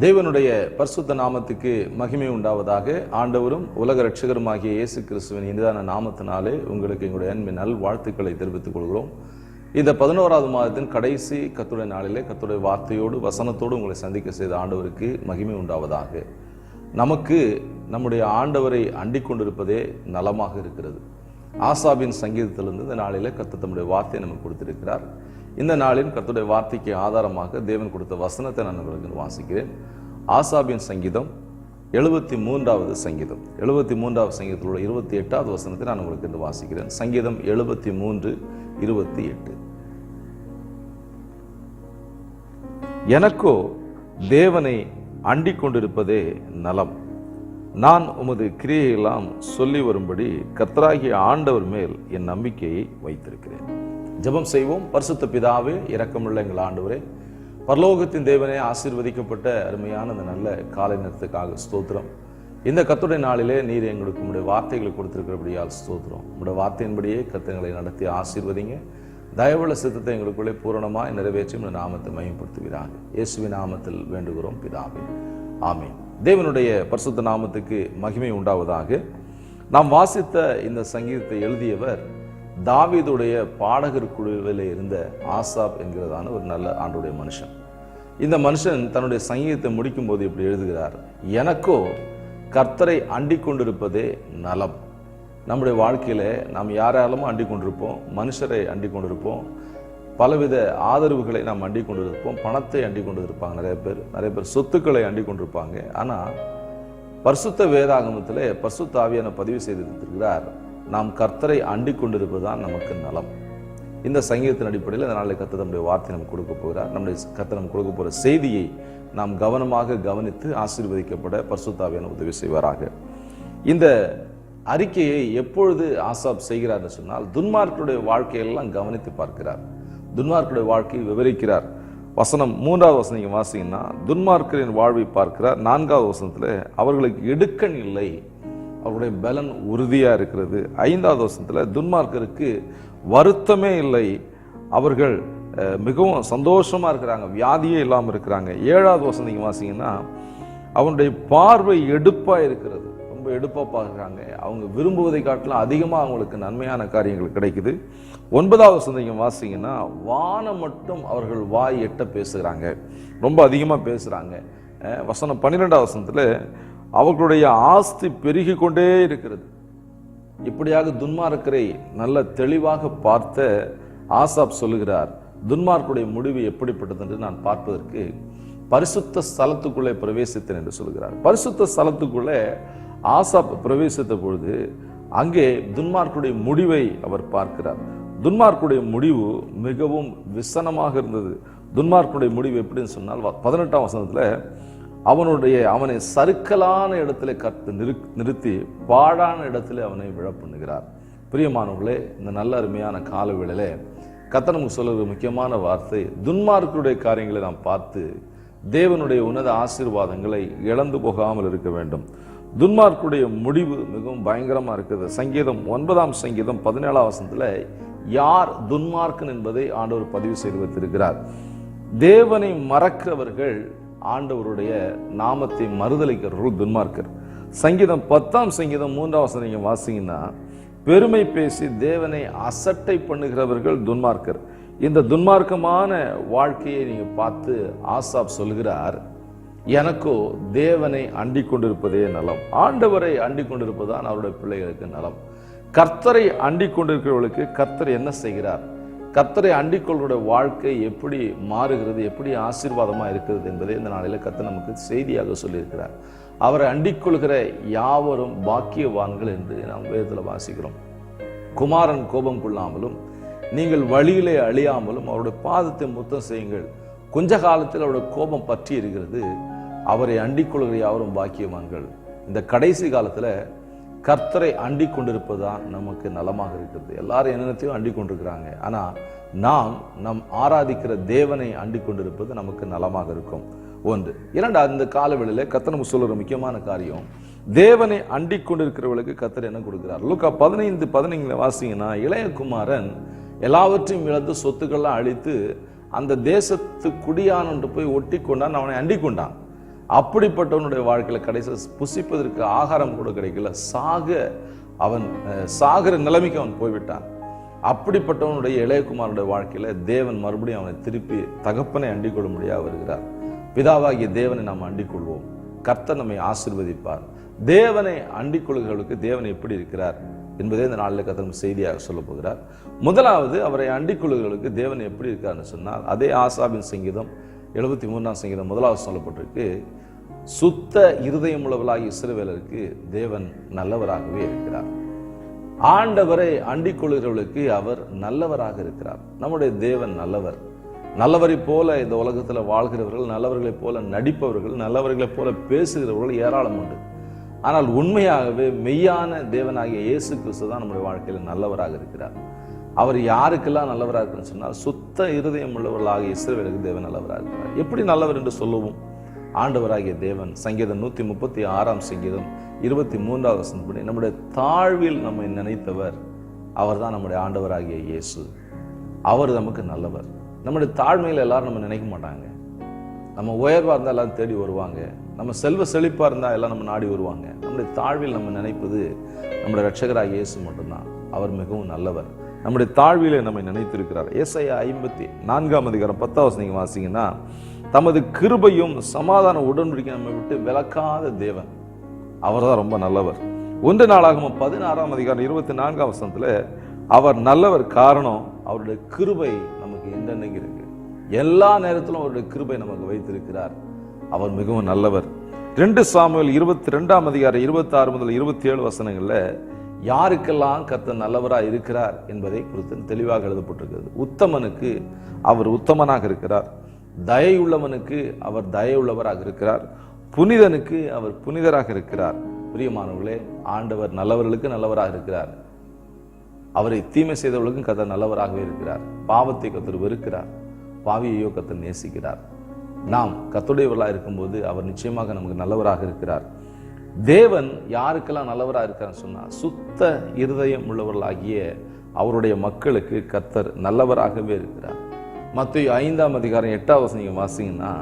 தேவனுடைய பரிசுத்த நாமத்துக்கு மகிமை உண்டாவதாக. ஆண்டவரும் உலக ரட்சகருமாகிய இயேசு கிறிஸ்துவின் இனிதான நாமத்தினாலே உங்களுக்கு எங்களுடைய அன்பின் நல் வாழ்த்துக்களை தெரிவித்துக் கொள்கிறோம். இந்த 11வது மாதத்தின் கடைசி கர்த்தருடைய நாளிலே கர்த்தருடைய வார்த்தையோடு வசனத்தோடு உங்களை சந்திக்க செய்த ஆண்டவருக்கு மகிமை உண்டாவதாக. நமக்கு நம்முடைய ஆண்டவரை அண்டிக் கொண்டிருப்பதே நலமாக இருக்கிறது. ஆசாபின் சங்கீதத்திலிருந்து இந்த நாளிலே கர்த்தர் தம்முடைய வார்த்தையை நமக்கு கொடுத்திருக்கிறார். இந்த நாளின் கர்த்தருடைய வார்த்தைக்கு ஆதாரமாக தேவன் கொடுத்த வசனத்தை நான் உங்களுக்கு வாசிக்கிறேன். ஆசாபின் சங்கீதம் 73வது சங்கீதம் 73வது சங்கீதத்தில் உள்ள 28வது வசனத்தை நான் உங்களுக்கு இன்று வாசிக்கிறேன். சங்கீதம் 73:28. எனக்கோ தேவனை அண்டிக் கொண்டிருப்பதே நலம். நான் உமது கிரியையெல்லாம் சொல்லி வரும்படி கர்த்தராகிய ஆண்டவர் மேல் என் நம்பிக்கையை வைத்திருக்கிறேன். ஜெபம் செய்வோம். பரிசுத்த பிதாவே, இரக்கமுள்ள எங்கள் ஆண்டவரே, பரலோகத்தின் தேவனே, ஆசீர்வதிக்கப்பட்ட அருமையான அந்த நல்ல காலை நேரத்துக்காக ஸ்தோத்திரம். இந்த கர்த்தருடைய நாளிலே நீர் எங்களுக்கு உங்களுடைய வார்த்தைகளை கொடுத்திருக்கிறபடியால் ஸ்தோத்திரம். உங்களுடைய வார்த்தையின்படியே கர்த்தங்களை நடத்தி ஆசீர்வதிங்க. தயவுள்ள சித்தத்தை எங்களுக்குள்ளே பூரணமாய் நிறைவேற்றி உங்களுடைய நாமத்தை மையப்படுத்துவீராக. இயேசுவின் நாமத்தில் வேண்டுகிறோம் பிதாவே, ஆமென். தேவனுடைய பரிசுத்த நாமத்துக்கு மகிமை உண்டாவதாக. நாம் வாசித்த இந்த சங்கீதத்தை எழுதியவர் தாவீதுடைய பாடகர் குழுவில் இருந்த ஆசாப் என்கிறதான ஒரு நல்ல ஆண்டுடைய மனுஷன். இந்த மனுஷன் தன்னுடைய சங்கீதத்தை முடிக்கும் போது இப்படி எழுதுகிறார்: எனக்கோ கர்த்தரை அண்டிக் கொண்டிருப்பதே நலம். நம்முடைய வாழ்க்கையில நாம் யாராலும் அண்டிக் கொண்டிருப்போம், மனுஷரை அண்டிக் கொண்டிருப்போம், பலவித ஆதரவுகளை நாம் அண்டிக் கொண்டிருப்போம், பணத்தை அண்டிக் கொண்டிருப்பாங்க நிறைய பேர் சொத்துக்களை அண்டிக் கொண்டிருப்பாங்க. ஆனா பரிசுத்த வேதாகமத்திலே பரிசுத்த ஆவியான பதிவு செய்திருக்கிறார், நாம் கர்த்தரை அண்டிக் கொண்டிருப்பதுதான் நமக்கு நலம். இந்த சங்கீதத்தின் அடிப்படையில் இந்த நாளில் கர்த்தர் நம்முடைய வார்த்தை நமக்கு கொடுக்க போகிறார். நம்முடைய கர்த்தர் நமக்கு கொடுக்க போகிற செய்தியை நாம் கவனமாக கவனித்து ஆசீர்வதிக்கப்பட பரிசுத்த ஆவியான உதவி செய்வாராக. இந்த அறிக்கையை எப்பொழுது ஆசாப் செய்கிறார் என்று சொன்னால், துன்மார்க்கருடைய வாழ்க்கையெல்லாம் கவனித்து பார்க்கிறார், துன்மார்க்கருடைய வாழ்க்கையை விவரிக்கிறார். வசனம் 3வது வசனம் நீங்க வாசிங்கன்னா, துன்மார்க்கரின் வாழ்வை பார்க்கிறார். 4வது வசனத்துல அவர்களுக்கு இடுக்கண் இல்லை, அவருடைய பலன் உறுதியா இருக்கிறது. 5வது வசனத்துல துன்மார்க்கருக்கு வருத்தமே இல்லை, அவர்கள் மிகவும் சந்தோஷமா இருக்கிறாங்க, வியாதியே இல்லாமல் இருக்கிறாங்க. 7வது வசனம் நீங்க வாசிங்கன்னா, அவனுடைய பார்வை எடுப்பா இருக்கிறது, ரொம்ப எடுப்பா பார்க்குறாங்க, அவங்க விரும்புவதை காட்டிலும் அதிகமாக அவங்களுக்கு நன்மையான காரியங்கள் கிடைக்குது. 9வது வசனம் நீங்க வாசிங்கன்னா, வானம் மட்டும் அவர்கள் வாய் எட்ட பேசுகிறாங்க, ரொம்ப அதிகமாக பேசுறாங்க. வசனம் 12வது வசனத்துல அவர்களுடைய ஆஸ்தி பெருகி கொண்டே இருக்கிறது. இப்படியாக துன்மார்க்கரை நல்ல தெளிவாக பார்த்த ஆசாப் சொல்லுகிறார், துன்மார்க்குடைய முடிவு எப்படிப்பட்டது என்று நான் பார்ப்பதற்கு பரிசுத்த ஸ்தலத்துக்குள்ளே பிரவேசித்தேன் என்று சொல்கிறார். பரிசுத்த ஸ்தலத்துக்குள்ளே ஆசாப் பிரவேசித்த பொழுது அங்கே துன்மார்க்குடைய முடிவை அவர் பார்க்கிறார். துன்மார்க்குடைய முடிவு மிகவும் விசனமாக இருந்தது. துன்மார்க்குடைய முடிவு எப்படின்னு சொன்னால், 18ஆம் வசனத்துல அவனை சறுக்கலான இடத்துல நிறுத்தி பாழான இடத்துல அவனை விழப்பண்ணுகிறார். பிரியமானவர்களே, இந்த நல்ல அருமையான கால வேளையில கர்த்தர் நமக்கு சொல்லுற முக்கியமான வார்த்தை, துன்மார்க்கருடைய காரியங்களை நாம் பார்த்து தேவனுடைய உன்னத ஆசீர்வாதங்களை இழந்து போகாமல் இருக்க வேண்டும். துன்மார்க்குடைய முடிவு மிகவும் பயங்கரமா இருக்குது. சங்கீதம் 9ஆம் சங்கீதம் 17ஆம் வசனத்துல யார் துன்மார்க்கன் என்பதை ஆண்டவர் பதிவு செய்து வைத்திருக்கிறார். தேவனை மறக்கிறவர்கள் ஆண்டவருடைய நாமத்தை மறுதலிக்கிறவர்கள் துன்மார்க்கர். சங்கீதம் 10ஆம் சங்கீதம் 3ஆம் வசனம் நீங்க வாசிங்கன்னா, பெருமை பேசி தேவனை அசட்டை பண்ணுகிறவர்கள் துன்மார்க்கர். இந்த துன்மார்க்கமான வாழ்க்கையை நீங்க பார்த்து ஆசாப் சொல்கிறார், எனக்கோ தேவனை அண்டிக் கொண்டிருப்பதே நலம். ஆண்டவரை அண்டிக் கொண்டிருப்பதுதான் அவருடைய பிள்ளைகளுக்கு நலம். கர்த்தரை அண்டிக் கொண்டிருக்கிறவர்களுக்கு கர்த்தர் என்ன செய்கிறார், கர்த்தரை அண்டிக் கொள்ளுடைய வாழ்க்கை எப்படி மாறுகிறது, எப்படி ஆசீர்வாதமா இருக்கிறது என்பதை இந்த நாளில கர்த்தர் நமக்கு செய்தியாக சொல்லியிருக்கிறார். அவரை அண்டிக் கொள்கிற யாவரும் பாக்கியவான்கள் என்று நாம் வேதத்தில் வாசிக்கிறோம். குமாரன் கோபம் கொள்ளாமலும் நீங்கள் வழியிலே அழியாமலும் அவருடைய பாதத்தை முத்தம் செய்யுங்கள். கொஞ்ச காலத்தில் அவருடைய கோபம் பற்றி இருக்கிறது. அவரை அண்டிக் கொள்கிற யாவரும் பாக்கியவான்கள். இந்த கடைசி காலத்துல கர்த்தரை அண்டிக் கொண்டிருப்பதுதான் நமக்கு நலமாக இருக்கிறது. எல்லாரும் என்னத்தையும் அண்டிக் கொண்டிருக்கிறாங்க, ஆனா நாம் நம் ஆராதிக்கிற தேவனை அண்டிக் கொண்டிருப்பது நமக்கு நலமாக இருக்கும். 1. 2. இந்த காலவெளியில கர்த்தர் நமக்கு சொல்லுற முக்கியமான காரியம், தேவனை அண்டிக் கொண்டிருக்கிறவர்களுக்கு கர்த்தர் என்ன கொடுக்கிறார். லூக்கா 15:15 வாசிங்கன்னா, இளைய குமாரன் எல்லாவற்றையும் இழந்து சொத்துக்கள்லாம் அழித்து அந்த தேசத்து குடியான் போய் ஒட்டி கொண்டான், அவனை அண்டிக் கொண்டான். அப்படிப்பட்டவனுடைய வாழ்க்கையில கடைசியில் புசிப்பதற்கு ஆகாரம் கூட கிடைக்கல, அவன் சாகிற நிலைமைக்கு அவன் போய்விட்டான். அப்படிப்பட்டவனுடைய இளையகுமாரனுடைய வாழ்க்கையில தேவன் மறுபடியும் அவனை திருப்பி தகப்பனை அண்டிக் கொள்ளும்படியாக வருகிறார். பிதாவாகிய தேவனை நாம் அண்டிக் கொள்வோம், கர்த்தர் நம்மை ஆசீர்வதிப்பார். தேவனை அண்டிக் கொள்கிறவர்களுக்கு தேவன் எப்படி இருக்கிறார் என்பதே இந்த நாளில் கர்த்தர் செய்தியாக சொல்ல போகிறார். முதலாவது, அவரை அண்டிக் கொள்கிறவர்களுக்கு தேவன் எப்படி இருக்கார்னு சொன்னால், அதே ஆசாபின் சங்கீதம் 73ஆம் சங்கீதம் 1வது சொல்லப்பட்டிருக்கு, சுத்த இருதயம் உள்ளவர்களாகிய இஸ்ரவேலருக்கு தேவன் நல்லவராகவே இருக்கிறார். ஆண்டவரை அண்டிக் கொள்கிறவர்களுக்கு அவர் நல்லவராக இருக்கிறார். நம்முடைய தேவன் நல்லவர். நல்லவரை போல இந்த உலகத்தில் வாழ்கிறவர்கள், நல்லவர்களைப் போல நடிப்பவர்கள், நல்லவர்களைப் போல பேசுகிறவர்கள் ஏராளம் உண்டு. ஆனால் உண்மையாகவே மெய்யான தேவனாகிய இயேசு கிறிஸ்து தான் நம்முடைய வாழ்க்கையில் நல்லவராக இருக்கிறார். அவர் யாருக்கெல்லாம் நல்லவராக இருக்குன்னு சொன்னால், சுத்த இருதயம் உள்ளவர்களாகிய இஸ்ரவேலுக்கு தேவன் நல்லவராக இருக்கிறார். எப்படி நல்லவர் என்று சொல்லுவோம்? ஆண்டவராகிய தேவன் சங்கீதம் 136ஆம் சங்கீதம் 23வது வசனப்படி, நம்முடைய தாழ்வில் நம்மை நினைத்தவர் அவர் தான் நம்முடைய ஆண்டவராகிய இயேசு. அவர் நமக்கு நல்லவர். நம்முடைய தாழ்மையில் எல்லாரும் நம்ம நினைக்க மாட்டாங்க. நம்ம உயர்வாக இருந்தால் எல்லாரும் தேடி வருவாங்க, நம்ம செல்வ செழிப்பாக இருந்தால் எல்லாம் நம்ம நாடி வருவாங்க. நம்முடைய தாழ்வில் நம்ம நினைப்பது நம்முடைய இரட்சகராகிய இயேசு மட்டும்தான். அவர் மிகவும் நல்லவர். நம்முடைய தாழ்விலே நம்மை நினைத்திருக்கிறார். ஏசாயா 54ஆம் அதிகாரம் 10வது வசனம் நீங்க வாசிங்கன்னா, தமது கிருபையும் சமாதான உடன்படிக்கை நம்மை விட்டு விலக்காத தேவன், அவர் தான் ரொம்ப நல்லவர். 1 நாளாகமம் 16ஆம் அதிகாரம் 24ஆம் வசனத்துல அவர் நல்லவர். காரணம், அவருடைய கிருபை நமக்கு என்றென்னைக்கு இருக்கு. எல்லா நேரத்திலும் அவருடைய கிருபை நமக்கு வைத்திருக்கிறார். அவர் மிகவும் நல்லவர். 2 சாமுவேல் 22ஆம் அதிகாரம் 26 முதல் 27 வசனங்கள்ல யாருக்கெல்லாம் கர்த்தர் நல்லவராக இருக்கிறார் என்பதை குறித்து தெளிவாக எழுதப்பட்டிருக்கிறது. உத்தமனுக்கு அவர் உத்தமனாக இருக்கிறார், தயையுள்ளவனுக்கு அவர் தயவுள்ளவராக இருக்கிறார், புனிதனுக்கு அவர் புனிதராக இருக்கிறார். பிரியமானவர்களே, ஆண்டவர் நல்லவர்களுக்கு நல்லவராக இருக்கிறார். அவரை தீமை செய்தவர்களுக்கும் கர்த்தர் நல்லவராகவே இருக்கிறார். பாவத்தை கர்த்தர் வெறுக்கிறார், பாவியையோ கர்த்தர் நேசிக்கிறார். நாம் கர்த்தருடையவர்களாக இருக்கும்போது அவர் நிச்சயமாக நமக்கு நல்லவராக இருக்கிறார். தேவன் யாருக்கெல்லாம் நல்லவராக இருக்காருன்னு சொன்னா, சுத்த இருதயம் உள்ளவர்களாகிய அவருடைய மக்களுக்கு கர்த்தர் நல்லவராகவே இருக்கிறார். மத்தேயு 5ஆம் அதிகாரம் 8வது வசனம் நீங்க வாசிங்கன்னா,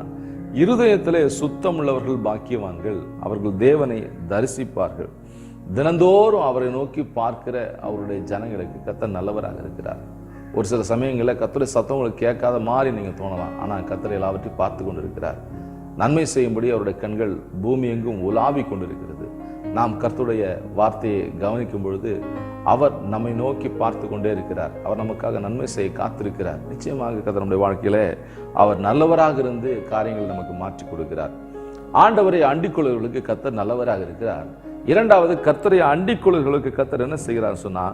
இருதயத்திலே சுத்தம் உள்ளவர்கள் பாக்கியவான்கள், அவர்கள் தேவனை தரிசிப்பார்கள். தினந்தோறும் அவரை நோக்கி பார்க்கிற அவருடைய ஜனங்களுக்கு கர்த்தர் நல்லவராக இருக்கிறார். ஒரு சில சமயங்களில் கர்த்தருடைய சத்தம் உங்களுக்கு கேட்காத மாதிரி நீங்க தோணலாம், ஆனால் கர்த்தர் எல்லாவற்றையும் பார்த்து கொண்டிருக்கிறார். நன்மை செய்யும்படி அவருடைய கண்கள் பூமி எங்கும் உலாவி கொண்டிருக்கிறது. நாம் கர்த்தருடைய வார்த்தையை கவனிக்கும் பொழுது அவர் நம்மை நோக்கி பார்த்து கொண்டே இருக்கிறார். அவர் நமக்காக நன்மை செய்ய காத்திருக்கிறார். நிச்சயமாக கர்த்தர் நம்முடைய வாழ்க்கையில அவர் நல்லவராக இருந்து காரியங்களை நமக்கு மாற்றி கொடுக்கிறார். ஆண்டவரை அண்டிக் கொள்கிறவர்களுக்கு கர்த்தர் நல்லவராக இருக்கிறார். இரண்டாவது, கர்த்தரை அண்டிக் கொள்கிறவர்களுக்கு கர்த்தர் என்ன செய்கிறார் சொன்னா,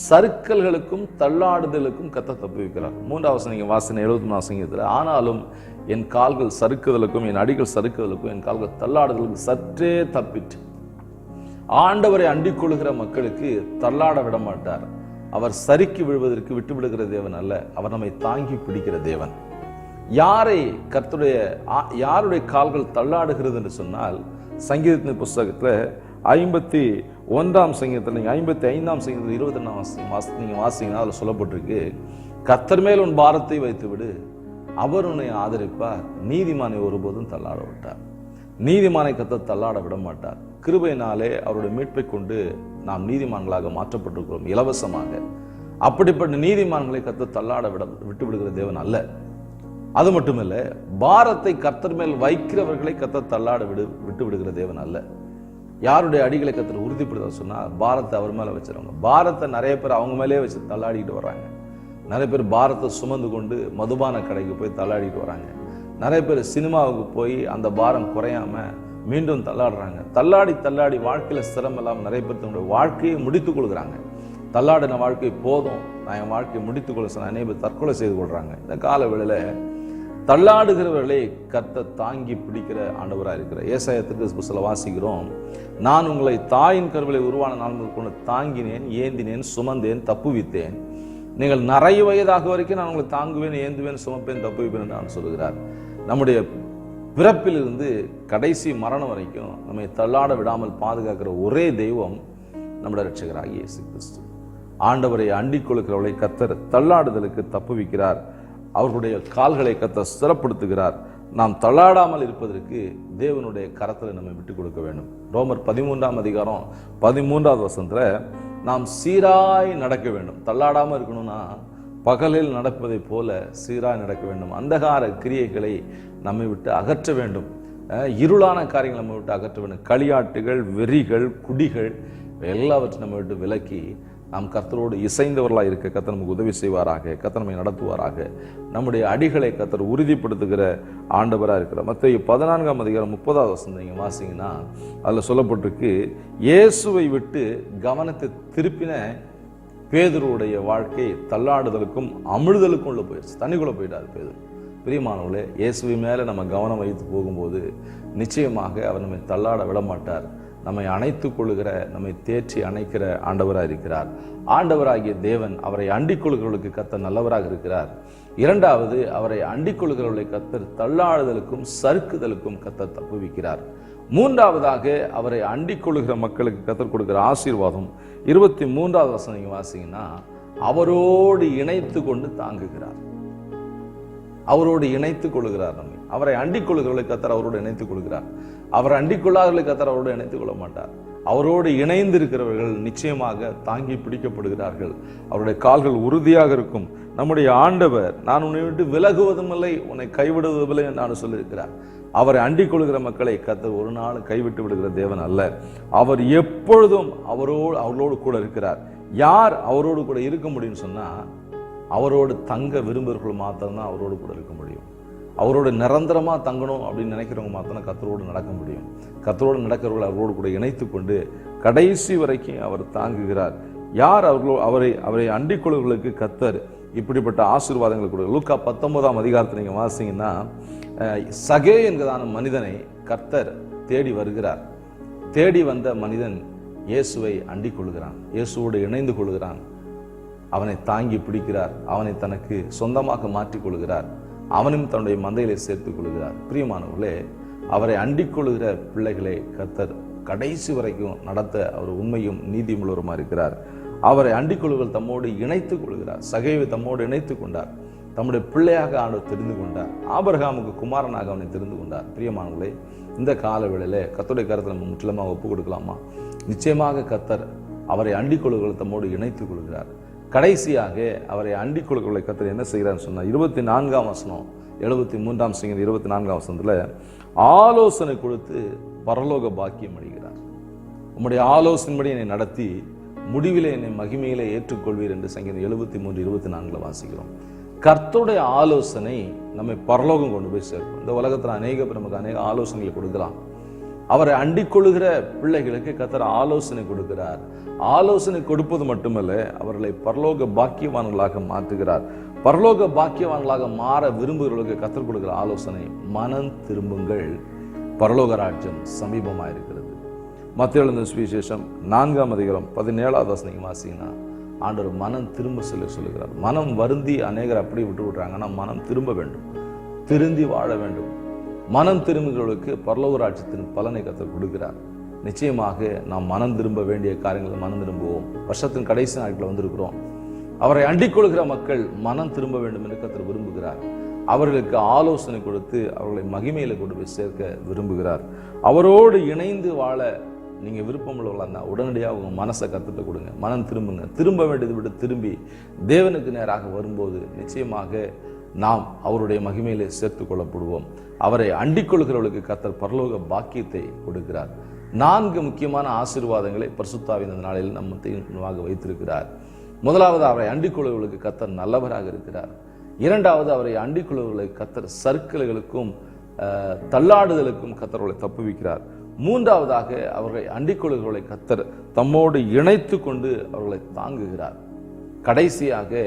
சறுக்கல்களுக்கும் தள்ளாடுதலுக்கும் கர்த்தர் தப்புவிக்கிறார். 3வது வசனம் நீங்க வாசனை 73ஆம் சங்கீதத்தில், ஆனாலும் என் கால்கள் சறுக்குதலுக்கும் என் அடிகள் சறுக்குதலுக்கும் என் கால்கள் தள்ளாடுதலுக்கும் சற்றே தப்பிட்டு. ஆண்டவரை அண்டிக் கொள்கிற மக்களுக்கு தள்ளாட விட மாட்டார். அவர் சறுக்கி விழுவதற்கு விட்டு விடுகிற தேவன் அல்ல, அவர் நம்மை தாங்கி பிடிக்கிற தேவன். யாருடைய கால்கள் தள்ளாடுகிறது என்று சொன்னால், சங்கீதத்தின் புஸ்தகத்துல 51ஆம் சங்கீதத்தில் நீங்க 55ஆம் சங்கீதத்தில் 22ஆம் வசனம் நீங்க வாசிங்கன்னா அதுல சொல்லப்பட்டிருக்கு, கர்த்தர் மேல் உன் பாரத்தை வைத்து விடு, அவர் உன்னை ஆதரிப்பார், நீதிமானை ஒருபோதும் தள்ளாட விட்டார். நீதிமானை கர்த்தர் தள்ளாட விட மாட்டார். கிருபையினாலே அவருடைய மீட்பை கொண்டு நாம் நீதிமான்களாக மாற்றப்பட்டிருக்கிறோம் இலவசமாக. அப்படிப்பட்ட நீதிமான்களை கர்த்தர் தள்ளாட விட்டு விடுகிற தேவன் அல்ல. அது மட்டுமல்ல, பாரத்தை கர்த்தர் மேல் வைக்கிறவர்களை கர்த்தர் தள்ளாட விட்டு விடுகிற தேவன் அல்ல. யாருடைய அடிகளை கர்த்தர் உறுதிப்படுத்த சொன்னா, பாரத்தை அவர் மேல வச்சிருவாங்க. பாரத்தை நிறைய பேர் அவங்க மேலே வச்சு தள்ளாடிட்டு வர்றாங்க. நிறைய பேர் பாரத்தை சுமந்து கொண்டு மதுபான கடைக்கு போய் தள்ளாடிட்டு வராங்க. நிறைய பேர் சினிமாவுக்கு போய் அந்த பாரம் குறையாம மீண்டும் தள்ளாடுறாங்க. தள்ளாடி வாழ்க்கையில சிரமம் இல்லாமல் நிறைய பேர் தன்னுடைய வாழ்க்கையை முடித்துக் கொள்கிறாங்க. தள்ளாடின வாழ்க்கை போதும், நான் என் வாழ்க்கையை முடித்துக் கொள்ள சொன்ன நிறைய பேர் தற்கொலை செய்து கொள்றாங்க. இந்த கால வேளையில தள்ளாடுகிறவர்களை கர்த்தர் தாங்கி பிடிக்கிற ஆண்டவராக இருக்கிற ஏசாயா தீர்க்கதரிசியில வாசிக்கிறோம், நான் உங்களை தாயின் கருவிலை உருவான நாள் முதல் கொண்டு தாங்கினேன், ஏந்தினேன், சுமந்தேன், தப்புவித்தேன். நீங்கள் நிறைய வயதாக வரைக்கும் நான் உங்களை தாங்குவேன், ஏந்துவேன், சுமப்பேன், தப்புவிப்பேன் என்று நான் சொல்கிறார். நம்முடைய பிறப்பிலிருந்து கடைசி மரணம் வரைக்கும் நம்மை தள்ளாட விடாமல் பாதுகாக்கிற ஒரே தெய்வம் நம்முடைய இரட்சகராகிய இயேசு கிறிஸ்து. ஆண்டவரை அண்டிக் கொள்கிறவர்களை கர்த்தர் தள்ளாடுதலுக்கு தப்புவிக்கிறார். அவர்களுடைய கால்களை கர்த்தர் ஸ்திரப்படுத்துகிறார். நாம் தள்ளாடாமல் இருப்பதற்கு தேவனுடைய கரத்தில் நம்ம விட்டு கொடுக்க வேண்டும். ரோமர் 13ஆம் அதிகாரம் 13வது வசனத்துல நாம் சீராய் நடக்க வேண்டும். தள்ளாடாமல் இருக்கணும்னா பகலில் நடப்பதை போல சீராய் நடக்க வேண்டும். அந்தகார கிரியைகளை நம்மை விட்டு அகற்ற வேண்டும். இருளான காரியங்களை நம்ம விட்டு அகற்ற வேண்டும். களியாட்டுகள், வெறிகள், குடிகள் எல்லாவற்றையும் நம்ம விட்டு விலக்கி நாம் கர்த்தரோடு இசைந்தவர்களாக இருக்க கர்த்தர் நமக்கு உதவி செய்வாராக. கர்த்தர் நம்மை நடத்துவாராக. நம்முடைய அடிகளை கர்த்தர் உறுதிப்படுத்துகிற ஆண்டவராக இருக்கிறார். மத்தேயு 14ஆம் அதிகாரம் 30வது வசனம் நீங்கள் வாசிங்கன்னா அதில் சொல்லப்பட்டிருக்கு, இயேசுவை விட்டு கவனத்தை திருப்பின பேதுருடைய வாழ்க்கை தள்ளாடுதலுக்கும் அமிழ்தலுக்கும் உள்ள போயிடுச்சு. தண்ணிக்குள்ள போயிட்டார் பேதுரு. பிரியமானவர்களே, இயேசுவை மேலே நம்ம கவனம் வைத்து போகும்போது நிச்சயமாக அவர் நம்மை தள்ளாட விட மாட்டார். நம்மை அணைத்துக் கொள்ளுகிற, நம்மை தேற்றி அணைக்கிற ஆண்டவராக இருக்கிறார். ஆண்டவராகிய தேவன் அவரை அண்டிக் கொள்கிறவர்களுக்கு கர்த்தர் நல்லவராக இருக்கிறார். இரண்டாவது, அவரை அண்டிக் கொள்கிறவர்களை கர்த்தர் தள்ளாடுதலுக்கும் சறுக்குதலுக்கும் கர்த்தர் தப்புவிக்கிறார். மூன்றாவதாக, அவரை அண்டிக் கொள்ளுகிற மக்களுக்கு கர்த்தர் கொடுக்கிற ஆசீர்வாதம் 23வது வசனம் நீங்க வாசிங்கன்னா, அவரோடு இணைத்து கொண்டு தாங்குகிறார். அவரோடு இணைத்துக் கொள்கிறார். நம்மை அவரை அண்டிக் கொள்கிறவர்களை கர்த்தர் அவரோடு இணைத்துக் கொள்கிறார். அவரை அண்டிக் கொள்ளாதவர்களை கர்த்தர் அவரோடு இணைத்துக் கொள்ள மாட்டார். அவரோடு இணைந்து இருக்கிறவர்கள் நிச்சயமாக தாங்கி பிடிக்கப்படுகிறார்கள். அவருடைய கால்கள் உறுதியாக இருக்கும். நம்முடைய ஆண்டவர், நான் உன்னை விட்டு விலகுவதும் இல்லை, உன்னை கைவிடுவதும் இல்லை என்று நான் சொல்லியிருக்கிறார். அவரை அண்டிக் கொள்கிற மக்களை கர்த்தர் ஒரு நாள் கைவிட்டு விடுகிற தேவன் அல்ல. அவர் எப்பொழுதும் அவரோடு கூட இருக்கிறார். யார் அவரோடு கூட இருக்க முடியும்னு சொன்னா, அவரோடு தங்க விரும்புகிறவர்கள் மாத்திரம்தான் அவரோடு கூட இருக்க முடியும். அவரோடு நிரந்தரமா தங்கணும் அப்படின்னு நினைக்கிறவங்க மாத்திரம் கர்த்தரோடு நடக்க முடியும். கர்த்தரோடு நடக்கிறவர்கள் அவரோடு கூட இணைத்து கொண்டு கடைசி வரைக்கும் அவர் தாங்குகிறார். யார் அவரை அண்டிக் கொள்வர்களுக்கு கர்த்தர் இப்படிப்பட்ட ஆசீர்வாதங்களை கொடுக்க. லூக்கா 19ஆம் அதிகாரத்தில் நீங்க வாசிங்கன்னா, சகே என்கிறதான மனிதனை கர்த்தர் தேடி வருகிறார். தேடி வந்த மனிதன் இயேசுவை அண்டிக் கொள்கிறான், இயேசுவோடு இணைந்து கொள்கிறான், அவனை தாங்கி பிடிக்கிறார், அவனை தனக்கு சொந்தமாக மாற்றிக் கொள்கிறார், அவனும் தன்னுடைய மந்தையிலே சேர்த்துக் கொள்கிறார். பிரியமானவர்களே, அவரை அண்டிக் கொள்கிற பிள்ளைகளை கர்த்தர் கடைசி வரைக்கும் நடத்த அவர் உண்மையும் நீதியுள்ளவருமா இருக்கிறார். அவரை அண்டிக் கொள்ளுகள் தம்மோடு இணைத்துக் கொள்கிறார். சகைவை தம்மோடு இணைத்துக் கொண்டார். தம்முடைய பிள்ளையாக ஆண்டவர் தெரிந்து கொண்டார். ஆபிரகாமுக்கு குமாரனாக அவனை தெரிந்து கொண்டார். பிரியமானவர்களே, இந்த காலவேளையில கர்த்தருடைய கருத்தை நம்ம முற்றிலுமாக ஒப்புக் கொடுக்கலாமா? நிச்சயமாக கர்த்தர் அவரை அண்டிக் கொள்ளுகள் தம்மோடு இணைத்துக் கொள்கிறார். கடைசியாக அவரை அண்டிக் கொள்ளுகளை கர்த்தர் என்ன செய்கிறான்னு சொன்னா, 24ஆம் வசனம் 73ஆம் சங்கீதம் 24ஆம் வசனத்துல ஆலோசனை கொடுத்து பரலோக பாக்கியம் அடைகிறார். உம்முடைய ஆலோசனைப்படி என்னை நடத்தி முடிவிலே என்னை மகிமையிலே ஏற்றுக்கொள்வீர் என்று சங்கீதம் 73, 24 வாசிக்கிறோம். கர்த்தருடைய ஆலோசனை நம்மை பரலோகம் கொண்டு போய் சேர்க்கும். இந்த உலகத்துல நமக்கு அநேக ஆலோசனைகளை கொடுக்கலாம். அவரை அண்டிக் கொள்ளுகிற பிள்ளைகளுக்கு கர்த்தர் ஆலோசனை கொடுக்கிறார். ஆலோசனை கொடுப்பது மட்டுமல்ல, அவர்களை பரலோக பாக்கியவான்களாக மாற்றுகிறார். பரலோக பாக்கியவான்களாக மாற விரும்புகிறவர்களுக்கு கர்த்தர் கொடுக்கிற ஆலோசனை, மனம் திரும்புங்கள், பரலோக ராஜ்யம் சமீபமாயிருக்கிறது. மத்தேயு எழுதின சுவிசேஷம் 4ஆம் அதிகாரம் 17வது வசனம் வாசிங்கன்னா, ஆண்டவர் மனம் திரும்ப சொல்லுகிறார். மனம் வருந்தி அநேகர் அப்படி விட்டு விடுறாங்க. ஆனால் மனம் திரும்ப வேண்டும், திருந்தி வாழ வேண்டும். மனம் திரும்புகிறவர்களுக்கு பரலோக ராஜ்யத்தின் பலனை கர்த்தர் கொடுக்கிறார். நிச்சயமாக நாம் மனம் திரும்ப வேண்டிய காரியங்களை மனம் திரும்புவோம். வருஷத்தின் கடைசி நாட்களில் வந்திருக்கிறோம். அவரை அண்டிக் கொள்கிற மக்கள் மனம் திரும்ப வேண்டும் என்று கர்த்தர் விரும்புகிறார். அவர்களுக்கு ஆலோசனை கொடுத்து அவர்களை மகிமையில கொண்டு போய் சேர்க்க விரும்புகிறார். அவரோடு இணைந்து வாழ நீங்க விருப்பம் உள்ளவர்களா உடனடியாக உங்க மனசை கத்துட்டு கொடுங்க. மனம் திரும்புங்க. திரும்ப வேண்டியதை விட்டு திரும்பி தேவனுக்கு நேராக வரும்போது நிச்சயமாக நாம் அவருடைய மகிமையிலே சேர்த்து கொள்ளப்படுவோம். அவரை அண்டிக் கொள்கிறவர்களுக்கு கர்த்தர் பரலோக பாக்கியத்தை கொடுக்கிறார். 4 முக்கியமான ஆசீர்வாதங்களை பரிசுத்த ஆவியின் இந்த நாளில் நம்ம முன்பாக வைத்திருக்கிறார். முதலாவது, அவரை அண்டிக் கொள்கிறவர்களுக்கு கர்த்தர் நல்லவராக இருக்கிறார். இரண்டாவது, அவரை அண்டிக் கொள்கிறவர்களை கர்த்தர் சறுக்கல்களுக்கும் தள்ளாடுதலுக்கும் கர்த்தர்களை தப்புவிக்கிறார். மூன்றாவதாக, அவர்களை அண்டிக் கொள்கிறவர்களை கர்த்தர் தம்மோடு இணைத்து கொண்டு அவர்களை தாங்குகிறார். கடைசியாக,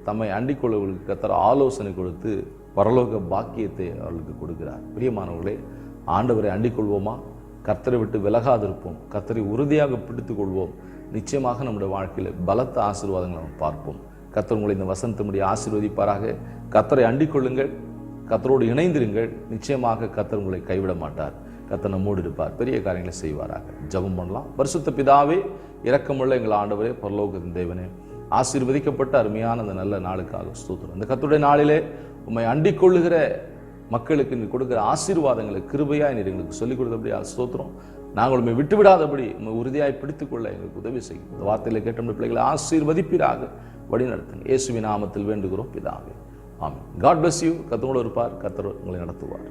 தம்மை அண்டிக் கொள்கிறவர்களுக்கு கர்த்தர் ஆலோசனை கொடுத்து பரலோக பாக்கியத்தை அவர்களுக்கு கொடுக்கிறார். பிரியமானவர்களே, ஆண்டவரை அண்டிக் கொள்வோமா? கர்த்தரை விட்டு விலகாதிருப்போம். கர்த்தரை உறுதியாக பிடித்துக் கொள்வோம். நிச்சயமாக நம்முடைய வாழ்க்கையில் பலத்த ஆசீர்வாதங்களை நம்ம பார்ப்போம். கர்த்தர் உங்களை இந்த வசனத்தினுடைய ஆசீர்வதிப்பாராக. கர்த்தரை அண்டிக் கொள்ளுங்கள், கர்த்தரோடு இணைந்திருங்கள். நிச்சயமாக கர்த்தர் உங்களை கைவிட மாட்டார். கர்த்தர் நம்மோடு இருப்பார், பெரிய காரியங்களை செய்வாராக. ஜெபம் பண்ணலாம். பரிசுத்த பிதாவே, இரக்கமுள்ள எங்கள் ஆண்டவரே, பரலோகத்தின் தேவனே, ஆசீர்வதிக்கப்பட்ட அருமையான அந்த நல்ல நாளுக்காக ஸ்தோத்திரம். இந்த கர்த்தருடைய நாளிலே உம்மை அண்டிக் கொள்ளுகிற மக்களுக்கு நீ கொடுக்குற ஆசீர்வாதங்களை கிருபையாக நீர் எங்களுக்கு சொல்லிக் கொடுத்தபடி ஸ்தோத்திரம். நாங்களுமே விட்டுவிடாதபடி உறுதியாய் பிடித்துக்கொள்ள எங்களுக்கு உதவி செய்யும். இந்த வார்த்தையில் கேட்ட பிள்ளைகளை ஆசீர்வதிப்பீராக வழி நடத்துங்க. இயேசுவின் நாமத்தில் வேண்டுகிறோம் பிதாவே, ஆமென். God bless you. கர்த்தரோடு இருப்பார். கர்த்தர் உங்களை நடத்துவார்.